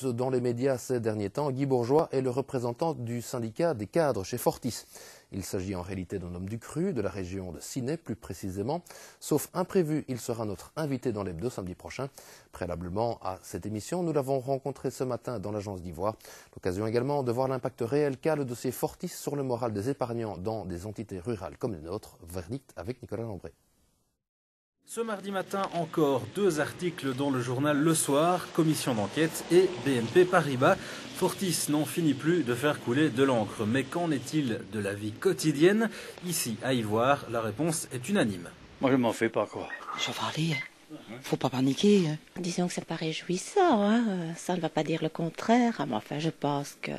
plus dans les médias ces derniers temps. Guy Bourgeois est le représentant du syndicat des cadres chez Fortis. Il s'agit en réalité d'un homme du cru, de la région de Ciney plus précisément. Sauf imprévu, il sera notre invité dans l'hebdo samedi prochain. Préalablement à cette émission, nous l'avons rencontré ce matin dans l'agence d'Ivoire. L'occasion également de voir l'impact réel qu'a le dossier Fortis sur le moral des épargnants dans des entités rurales comme les nôtres. Verdict avec Nicolas Lambré. Ce mardi matin, encore 2 articles dans le journal Le Soir, commission d'enquête et BNP Paribas. Fortis n'en finit plus de faire couler de l'encre. Mais qu'en est-il de la vie quotidienne? Ici, à Ivoire, la réponse est unanime. Moi, je m'en fais pas, quoi. Ça va aller, faut pas paniquer. Disons que c'est pas réjouissant, hein. Ça ne va pas dire le contraire. Mais enfin, je pense que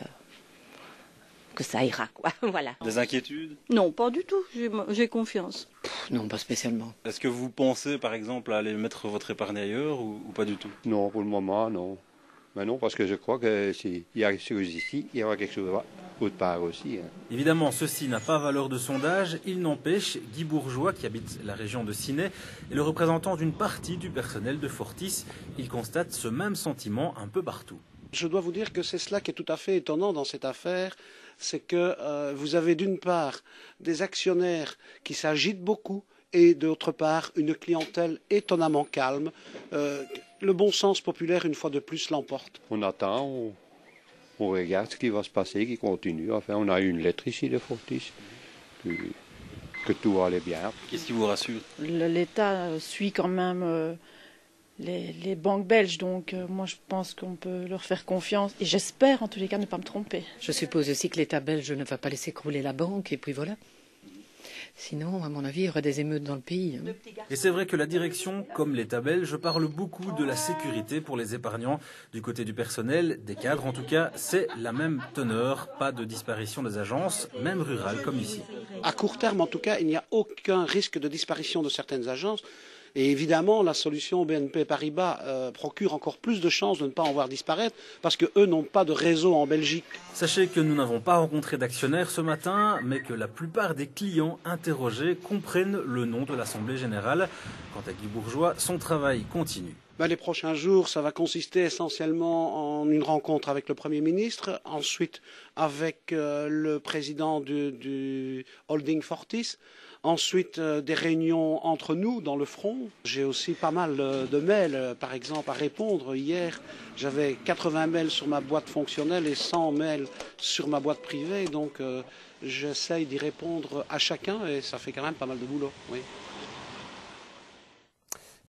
ça ira, quoi. Voilà. Des inquiétudes? Non, pas du tout. J'ai confiance. Non, pas spécialement. Est-ce que vous pensez, par exemple, à aller mettre votre épargne ailleurs ou pas du tout? Non, pour le moment, non. Mais non, parce que je crois que s'il y a quelque chose ici, il y aura quelque chose autre part aussi. Hein. Évidemment, ceci n'a pas valeur de sondage. Il n'empêche, Guy Bourgeois, qui habite la région de Ciney, est le représentant d'une partie du personnel de Fortis. Il constate ce même sentiment un peu partout. Je dois vous dire que c'est cela qui est tout à fait étonnant dans cette affaire. C'est que vous avez d'une part des actionnaires qui s'agitent beaucoup et d'autre part une clientèle étonnamment calme. Le bon sens populaire, une fois de plus, l'emporte. On attend, on regarde ce qui va se passer, qui continue. Enfin, on a eu une lettre ici de Fortis, que tout allait bien. Qu'est-ce qui vous rassure? L'État suit quand même les banques belges, donc moi je pense qu'on peut leur faire confiance et j'espère en tous les cas ne pas me tromper. Je suppose aussi que l'État belge ne va pas laisser crouler la banque et puis voilà. Sinon, à mon avis, il y aurait des émeutes dans le pays. Et c'est vrai que la direction, comme l'État belge, parle beaucoup de la sécurité pour les épargnants. Du côté du personnel, des cadres en tout cas, c'est la même teneur. Pas de disparition des agences, même rurales comme ici. À court terme, en tout cas, il n'y a aucun risque de disparition de certaines agences. Et évidemment, la solution BNP Paribas procure encore plus de chances de ne pas en voir disparaître parce qu'eux n'ont pas de réseau en Belgique. Sachez que nous n'avons pas rencontré d'actionnaires ce matin, mais que la plupart des clients interrogés comprennent le nom de l'Assemblée Générale. Quant à Guy Bourgeois, son travail continue. Les prochains jours, ça va consister essentiellement en une rencontre avec le Premier ministre, ensuite avec le président du holding Fortis, ensuite des réunions entre nous dans le front. J'ai aussi pas mal de mails, par exemple, à répondre. Hier, j'avais 80 mails sur ma boîte fonctionnelle et 100 mails sur ma boîte privée, donc j'essaye d'y répondre à chacun et ça fait quand même pas mal de boulot. Oui.